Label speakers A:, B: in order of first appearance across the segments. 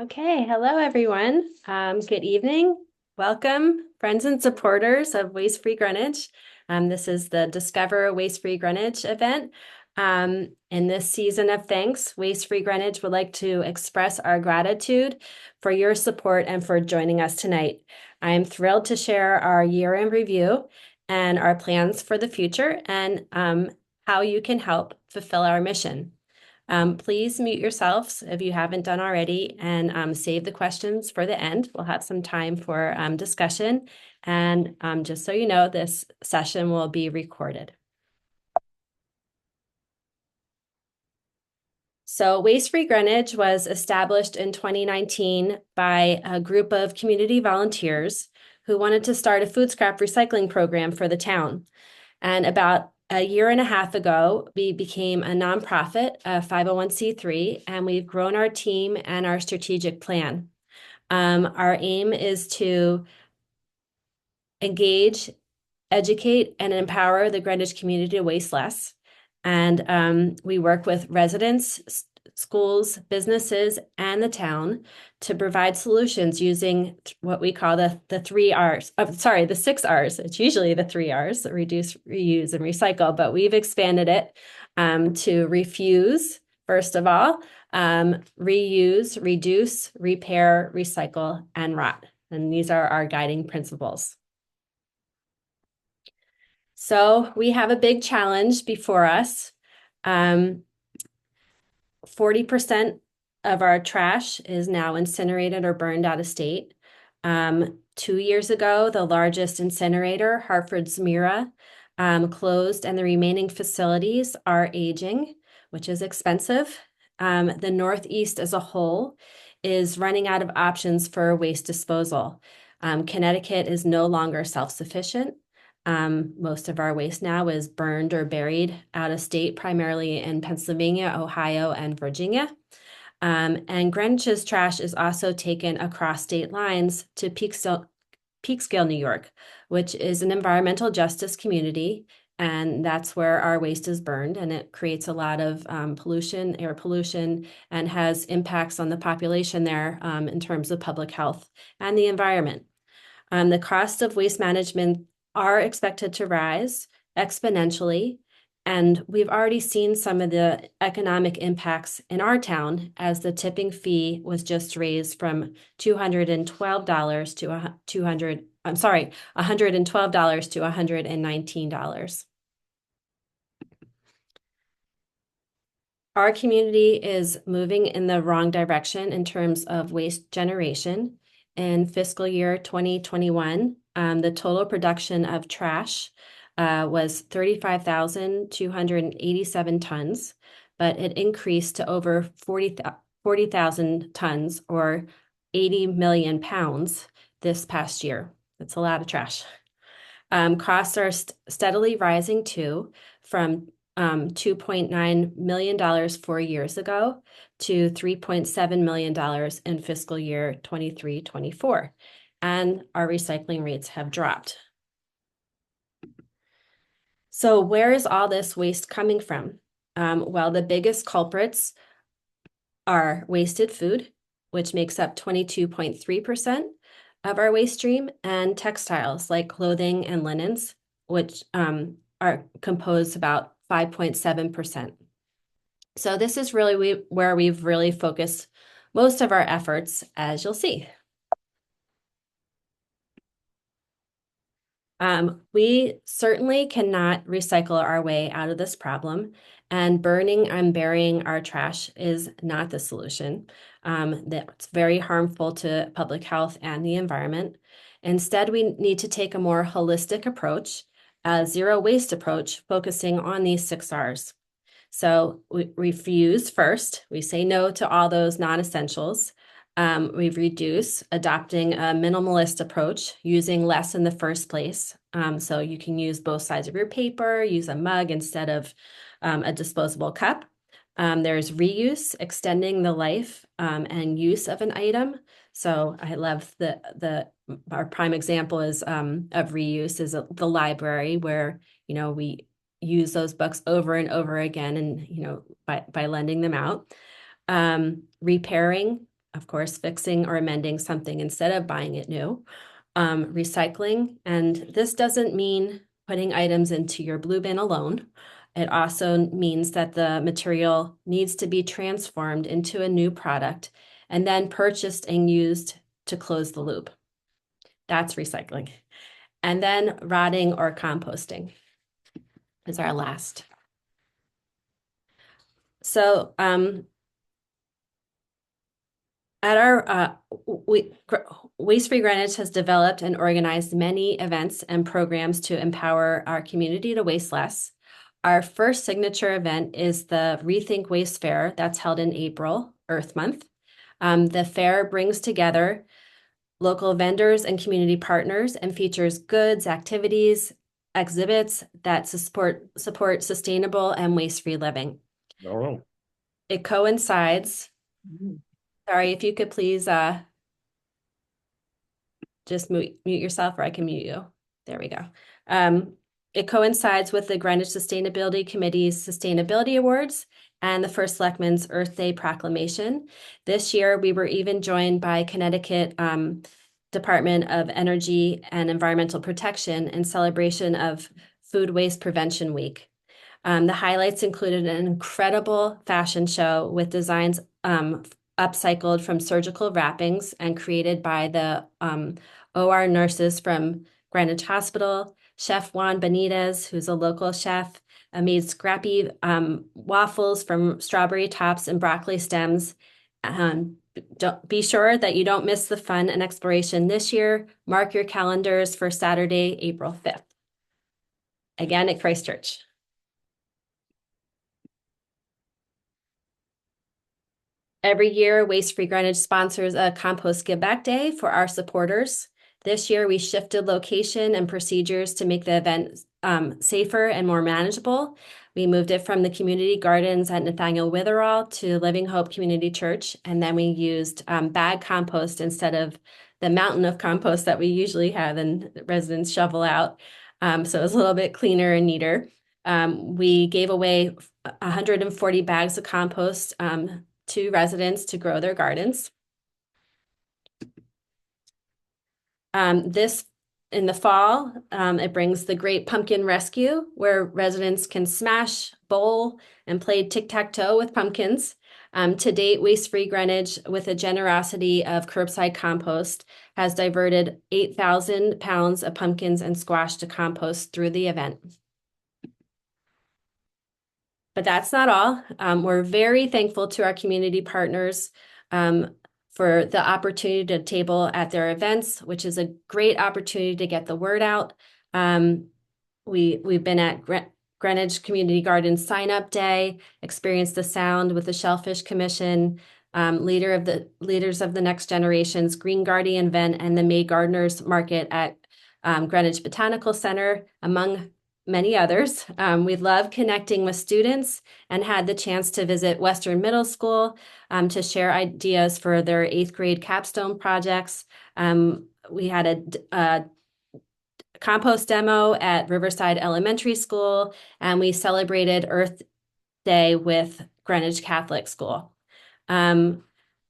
A: Okay, hello everyone. Good evening. Welcome, friends and supporters of Waste Free Greenwich. This is the Discover Waste Free Greenwich event. In this season of thanks, Waste Free Greenwich would like to express our gratitude for your support and for joining us tonight. I am thrilled to share our year-end review and our plans for the future and how you can help fulfill our mission. Please mute yourselves if you haven't done already and save the questions for the end. We'll have some time for discussion. And just so you know, this session will be recorded. So Waste Free Greenwich was established in 2019 by a group of community volunteers who wanted to start a food scrap recycling program for the town. And about a year and a half ago, we became a nonprofit, a 501c3, and we've grown our team and our strategic plan. Our aim is to engage, educate, and empower the Greenwich community to waste less. And we work with residents, schools, businesses, and the town to provide solutions using what we call the 3 Rs. The 6 Rs. It's usually the 3 Rs: reduce, reuse, and recycle, but we've expanded it to refuse, first of all, reuse, reduce, repair, recycle, and rot. And these are our guiding principles. So we have a big challenge before us. 40% of our trash is now incinerated or burned out of state. 2 years ago, the largest incinerator, Hartford's Mira, closed, and the remaining facilities are aging, which is expensive. The Northeast as a whole is running out of options for waste disposal. Connecticut is no longer self-sufficient. Most of our waste now is burned or buried out of state, primarily in Pennsylvania, Ohio, and Virginia. And Greenwich's trash is also taken across state lines to Peekskill, New York, which is an environmental justice community. And that's where our waste is burned, and it creates a lot of pollution, air pollution, and has impacts on the population there in terms of public health and the environment. The cost of waste management are expected to rise exponentially, and we've already seen some of the economic impacts in our town as the tipping fee was just raised from $212 to $112 to $119. Our community is moving in the wrong direction in terms of waste generation. In fiscal year 2021, the total production of trash was 35,287 tons, but it increased to over 40,000 tons, or 80 million pounds this past year. That's a lot of trash. Costs are steadily rising too, from $2.9 million 4 years ago to $3.7 million in fiscal year 23-24. And our recycling rates have dropped. So where is all this waste coming from? Well, the biggest culprits are wasted food, which makes up 22.3% of our waste stream, and textiles like clothing and linens, which are composed about 5.7%. So this is really where we've really focused most of our efforts, as you'll see. We certainly cannot recycle our way out of this problem, and burning and burying our trash is not the solution. That's very harmful to public health and the environment. Instead, we need to take a more holistic approach, a zero waste approach, focusing on these 6 Rs. So we refuse first. We say no to all those non-essentials. We reduce, adopting a minimalist approach, using less in the first place. So you can use both sides of your paper, use a mug instead of a disposable cup. There's reuse, extending the life and use of an item. So I love our prime example is of reuse is the library, where we use those books over and over again, and by lending them out. Repairing of course, fixing or amending something instead of buying it new. Recycling, and this doesn't mean putting items into your blue bin alone. It also means that the material needs to be transformed into a new product and then purchased and used to close the loop. That's recycling. And then rotting or composting is our last. So at our Waste Free Greenwich has developed and organized many events and programs to empower our community to waste less. Our first signature event is the Rethink Waste Fair that's held in April, Earth Month. The fair brings together local vendors and community partners and features goods, activities, exhibits that support sustainable and waste-free living.
B: All right.
A: It coincides. Sorry, if you could please just mute yourself or I can mute you. There we go. It coincides with the Greenwich Sustainability Committee's Sustainability Awards and the First Selectman's Earth Day proclamation. This year, we were even joined by Connecticut Department of Energy and Environmental Protection in celebration of Food Waste Prevention Week. The highlights included an incredible fashion show with designs upcycled from surgical wrappings and created by the OR nurses from Greenwich Hospital. Chef Juan Benitez, who's a local chef, made scrappy waffles from strawberry tops and broccoli stems. Don't be sure that you don't miss the fun and exploration this year. Mark your calendars for Saturday, April 5th. Again at Christchurch. Every year, Waste Free Greenwich sponsors a compost give back day for our supporters. This year, we shifted location and procedures to make the event safer and more manageable. We moved it from the community gardens at Nathaniel Witherall to Living Hope Community Church, and then we used bag compost instead of the mountain of compost that we usually have and residents shovel out. So it was a little bit cleaner and neater. We gave away 140 bags of compost to residents to grow their gardens. This in the fall, it brings the Great Pumpkin Rescue, where residents can smash, bowl, and play tic-tac-toe with pumpkins. To date, Waste Free Greenwich, with a generosity of curbside compost, has diverted 8,000 pounds of pumpkins and squash to compost through the event. But that's not all. We're very thankful to our community partners for the opportunity to table at their events, which is a great opportunity to get the word out. We've been at Greenwich Community Gardens Sign-Up Day, experienced the sound with the Shellfish Commission, Leaders of the Next Generation's Green Guardian event, and the May Gardeners Market at Greenwich Botanical Center, among many others. We love connecting with students and had the chance to visit Western Middle School to share ideas for their 8th grade capstone projects. We had a compost demo at Riverside Elementary School, and we celebrated Earth Day with Greenwich Catholic School.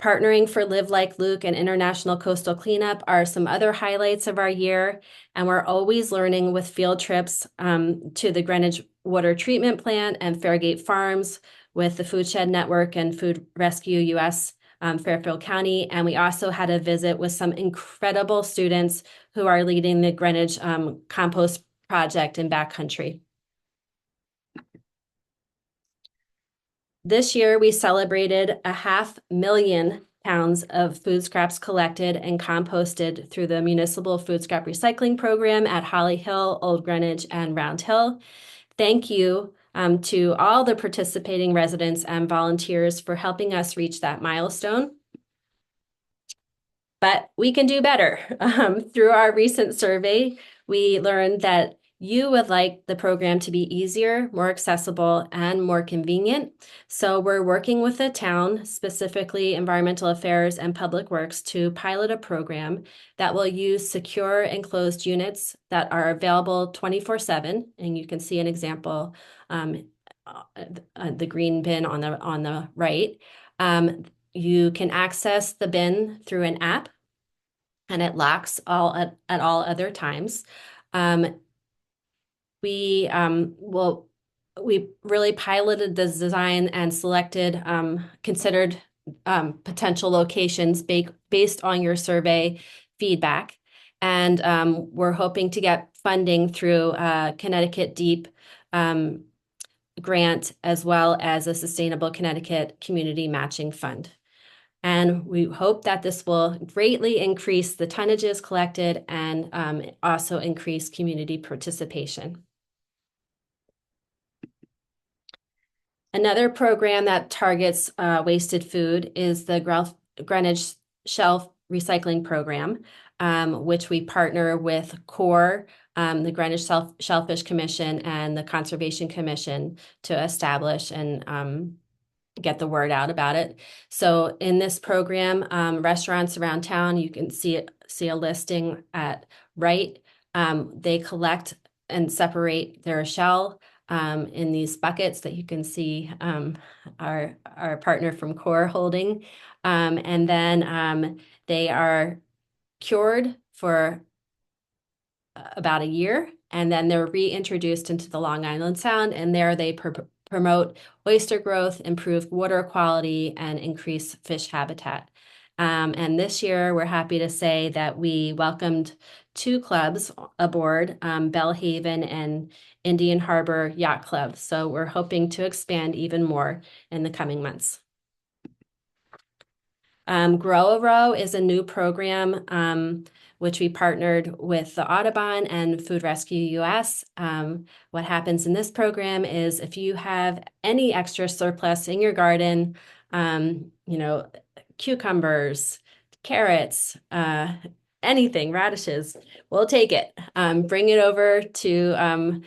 A: Partnering for Live Like Luke and International Coastal Cleanup are some other highlights of our year, and we're always learning with field trips to the Greenwich Water Treatment Plant and Fairgate Farms with the Food Shed Network and Food Rescue US Fairfield County. And we also had a visit with some incredible students who are leading the Greenwich Compost Project in backcountry. This year, we celebrated 500,000 pounds of food scraps collected and composted through the Municipal Food Scrap Recycling Program at Holly Hill, Old Greenwich, and Round Hill. Thank you to all the participating residents and volunteers for helping us reach that milestone. But we can do better. Through our recent survey, we learned that you would like the program to be easier, more accessible, and more convenient. So we're working with the town, specifically Environmental Affairs and Public Works, to pilot a program that will use secure enclosed units that are available 24/7. And you can see an example, the green bin on the right. You can access the bin through an app, and it locks all at all other times. Um, we will we really piloted this design and selected considered potential locations based on your survey feedback. And we're hoping to get funding through Connecticut Deep grant, as well as a Sustainable Connecticut Community Matching Fund. And we hope that this will greatly increase the tonnages collected and also increase community participation. Another program that targets wasted food is the Greenwich Shelf Recycling Program, which we partner with CORE, the Greenwich Shellfish Commission, and the Conservation Commission to establish and get the word out about it. So in this program, restaurants around town, you can see a listing at right. They collect and separate their shell in these buckets that you can see our partner from CORE holding. And then they are cured for about a year, and then they're reintroduced into the Long Island Sound, and there they promote oyster growth, improve water quality, and increase fish habitat. And this year, we're happy to say that we welcomed two clubs aboard, Bellhaven and Indian Harbor Yacht Club. So we're hoping to expand even more in the coming months. Grow a Row is a new program which we partnered with the Audubon and Food Rescue US. What happens in this program is if you have any extra surplus in your garden, cucumbers, carrots, anything, radishes, we'll take it. Bring it over to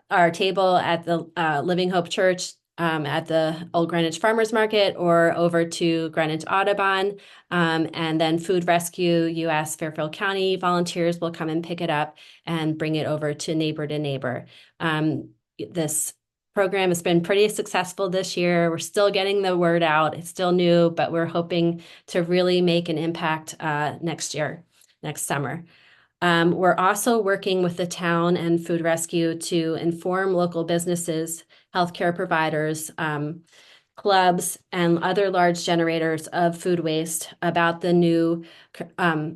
A: our table at the Living Hope Church at the Old Greenwich Farmers Market, or over to Greenwich Audubon. And then Food Rescue US Fairfield County volunteers will come and pick it up and bring it over to neighbor. This program has been pretty successful this year. We're still getting the word out. It's still new, but we're hoping to really make an impact next summer. We're also working with the town and Food Rescue to inform local businesses, healthcare providers, clubs, and other large generators of food waste about the new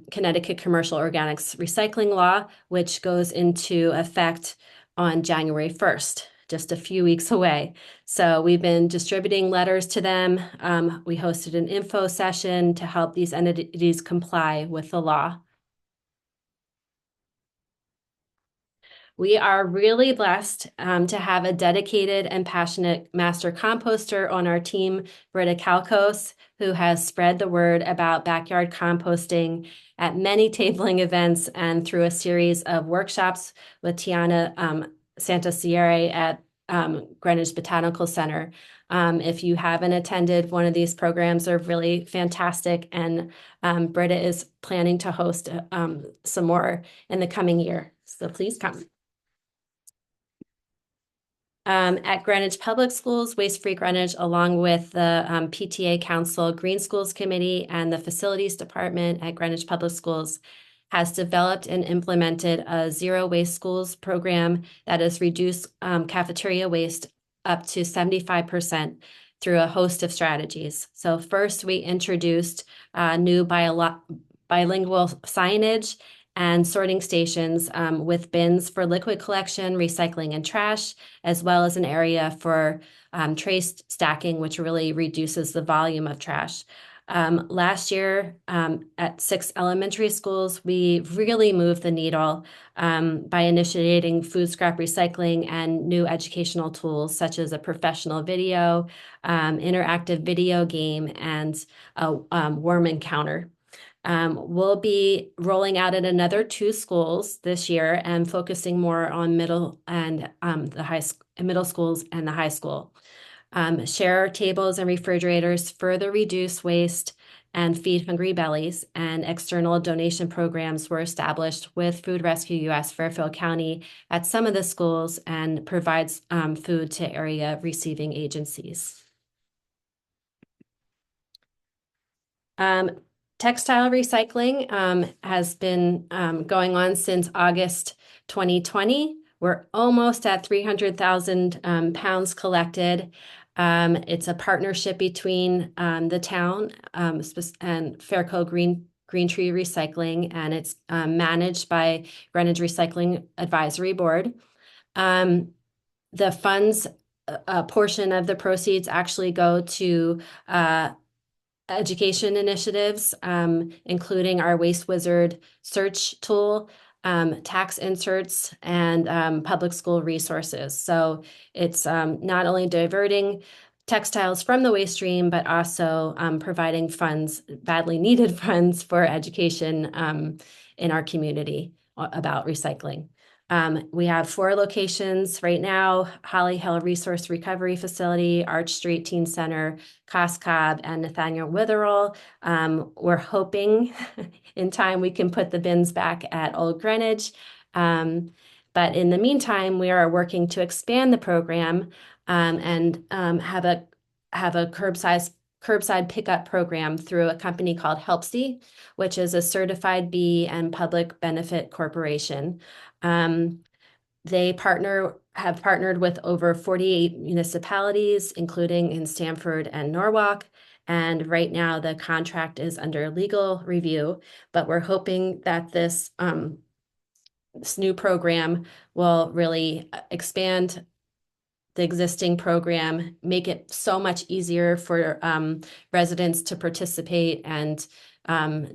A: Connecticut Commercial Organics Recycling Law, which goes into effect on January 1st, just a few weeks away. So we've been distributing letters to them. We hosted an info session to help these entities comply with the law. We are really blessed to have a dedicated and passionate master composter on our team, Britta Kalkos, who has spread the word about backyard composting at many tabling events and through a series of workshops with Tiana Santasierra at Greenwich Botanical Center. If you haven't attended one of these programs, they're really fantastic, and Britta is planning to host some more in the coming year. So please come. At Greenwich Public Schools, Waste Free Greenwich, along with the PTA Council, Green Schools Committee, and the Facilities Department at Greenwich Public Schools, has developed and implemented a Zero Waste Schools program that has reduced cafeteria waste up to 75% through a host of strategies. So first, we introduced new bilingual signage and sorting stations with bins for liquid collection, recycling, and trash, as well as an area for tray stacking, which really reduces the volume of trash. Last year at 6 elementary schools, we really moved the needle by initiating food scrap recycling and new educational tools such as a professional video, interactive video game, and a worm encounter. We'll be rolling out at another 2 schools this year and focusing more on middle and middle schools and the high school. Share tables and refrigerators further reduce waste and feed hungry bellies, and external donation programs were established with Food Rescue US Fairfield County at some of the schools and provides food to area receiving agencies. Um, Textile recycling has been going on since August 2020. We're almost at 300,000 pounds collected. It's a partnership between the town and Fairco Green Tree Recycling, and it's managed by Greenwich Recycling Advisory Board. The funds, a portion of the proceeds actually go to education initiatives, including our Waste Wizard search tool, tax inserts, and public school resources. So it's not only diverting textiles from the waste stream, but also providing funds, badly needed funds for education in our community about recycling. We have 4 locations right now: Holly Hill Resource Recovery Facility, Arch Street Teen Center, Cobb, and Nathaniel Witherell. We're hoping in time we can put the bins back at Old Greenwich. But in the meantime, we are working to expand the program and have a curbside pickup program through a company called Helpsy, which is a certified B and public benefit corporation. They have partnered with over 48 municipalities, including in Stamford and Norwalk. And right now the contract is under legal review, but we're hoping that this new program will really expand the existing program, make it so much easier for residents to participate and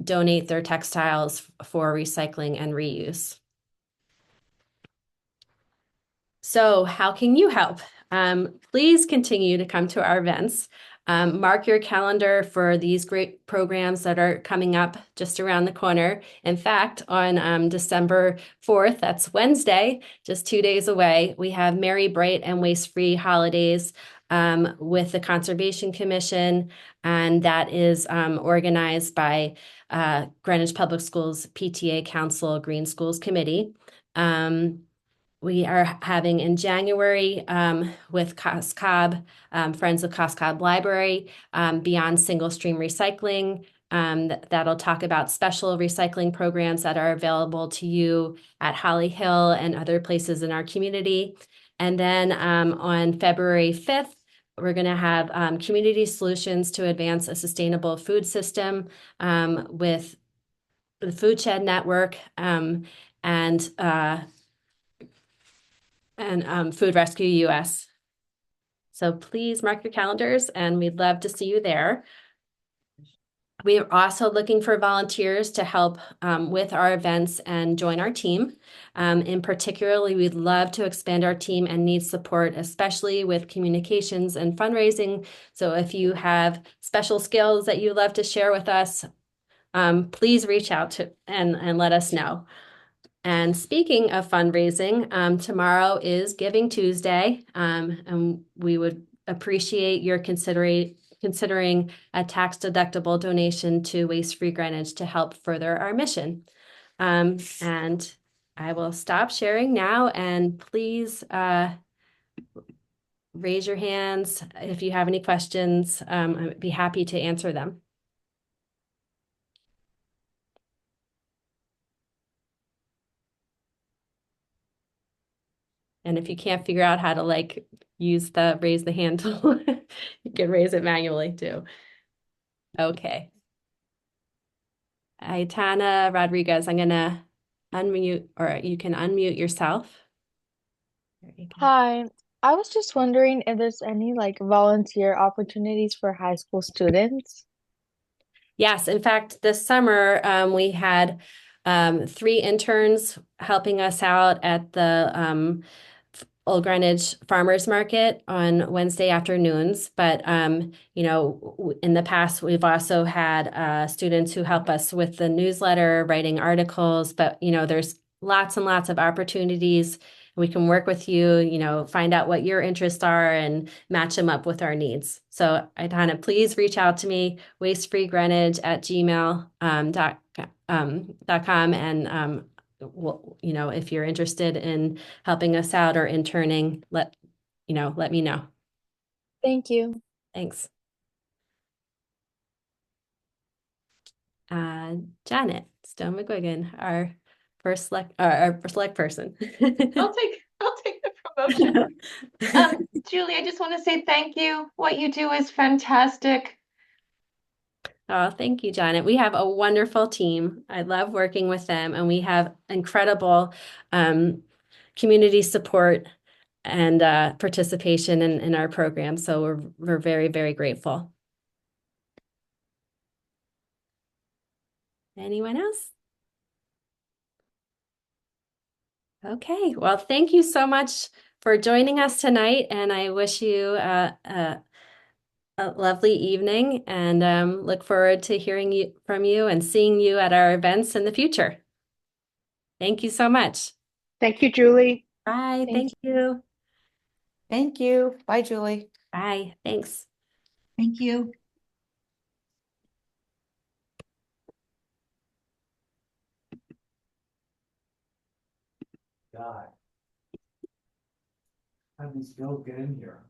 A: donate their textiles for recycling and reuse. So how can you help? Please continue to come to our events. Mark your calendar for these great programs that are coming up just around the corner. In fact, on December 4th, that's Wednesday, just 2 days away, we have Merry Bright and Waste Free Holidays with the Conservation Commission, and that is organized by Greenwich Public Schools PTA Council Green Schools Committee. We are having in January with Cobb, Friends of Cobb Library, Beyond Single Stream Recycling. That'll talk about special recycling programs that are available to you at Holly Hill and other places in our community. And then on February 5th, we're going to have community solutions to advance a sustainable food system with the Food Shed Network and Food Rescue US. So please mark your calendars and we'd love to see you there. We are also looking for volunteers to help with our events and join our team. In particular, we'd love to expand our team and need support, especially with communications and fundraising. So if you have special skills that you'd love to share with us, please reach out to and let us know. And speaking of fundraising, tomorrow is Giving Tuesday, and we would appreciate your considering a tax-deductible donation to Waste Free Greenwich to help further our mission. And I will stop sharing now, and please raise your hands if you have any questions. I'd be happy to answer them. And if you can't figure out how to use the raise the hand tool, you can raise it manually too. Okay. Aitana Rodriguez, I'm gonna unmute, or you can unmute yourself. There you go.
B: Hi, I was just wondering if there's any volunteer opportunities for high school students.
A: Yes, in fact, this summer we had 3 interns helping us out at the Old Greenwich Farmers Market on Wednesday afternoons. But in the past, we've also had students who help us with the newsletter, writing articles. But there's lots and lots of opportunities. We can work with you, find out what your interests are and match them up with our needs. So Aitana, please reach out to me, wastefreegreenwich@gmail.com, and well, if you're interested in helping us out or interning, let me know.
B: Thank you.
A: Thanks. Janet Stone McGuigan, our our select person.
C: I'll take the promotion. Julie, I just want to say thank you. What you do is fantastic.
A: Oh, thank you, Janet. We have a wonderful team. I love working with them, and we have incredible um, community support and participation in our program. So we're very, very grateful. Anyone else? Okay. Well, thank you so much for joining us tonight, and I wish you a lovely evening and look forward to hearing from you and seeing you at our events in the future. Thank you so much.
B: Thank you, Julie.
A: Bye.
B: Thank
A: Thank you.
C: Thank you. Bye, Julie.
A: Bye. Thanks.
C: Thank you.
D: God, how do these girls get in here?